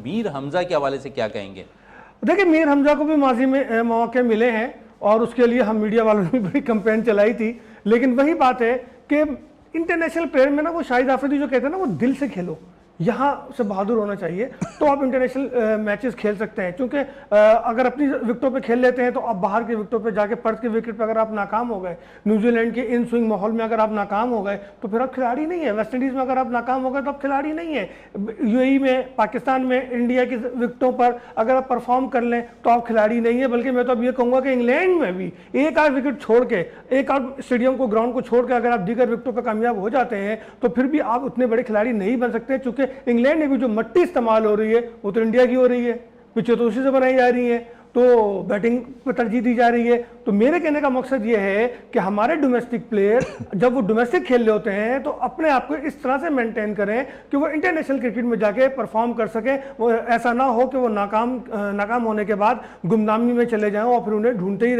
मीर हमजा के हवाले से क्या कहेंगे? देखिए, मीर हमजा को भी माजी में मौके मिले हैं और उसके लिए हम मीडिया वालों ने बड़ी कैंपेन चलाई थी, लेकिन वही बात है कि इंटरनेशनल प्लेयर में ना वो शाहिद आफरीदी जो कहते हैं ना, वो दिल से खेलो, यहाँ से बहादुर होना चाहिए, तो आप इंटरनेशनल मैचेस खेल सकते हैं। क्योंकि अगर अपनी विकेटों पे खेल लेते हैं तो आप बाहर के विकेटों पे जाके, पर्थ के विकेट पे अगर आप नाकाम हो गए, न्यूजीलैंड के इन स्विंग माहौल में अगर आप नाकाम हो गए तो फिर आप खिलाड़ी नहीं है। वेस्ट इंडीज़ में अगर आप नाकाम हो गए तो आप खिलाड़ी नहीं है। यूएई में, पाकिस्तान में, इंडिया की विकेटों पर अगर आप परफॉर्म कर लें तो आप खिलाड़ी नहीं है। बल्कि मैं तो अब ये कहूँगा कि इंग्लैंड में भी एक आध विकेट छोड़ के, एक आध स्टेडियम को, ग्राउंड को छोड़ के अगर आप दीगर विकेटों पर कामयाब हो जाते हैं तो फिर भी आप उतने बड़े खिलाड़ी नहीं बन सकते। चूंकि इंग्लैंड में भी जो मट्टी इस्तेमाल हो रही है वो तो इंडिया की हो रही है, पिचें तो उसी से बनाई जा रही है, तो बैटिंग पर तरजीह दी जा रही है। तो मेरे कहने का मकसद ये है कि हमारे डोमेस्टिक प्लेयर जब वो डोमेस्टिक खेल रहे होते हैं तो अपने आप को इस तरह से मेंटेन करें कि वो इंटरनेशनल क्रिकेट में जाके परफॉर्म कर सकें। वो ऐसा ना हो कि वो नाकाम होने के बाद गुमनामी में चले जाएं और फिर उन्हें ढूंढते ही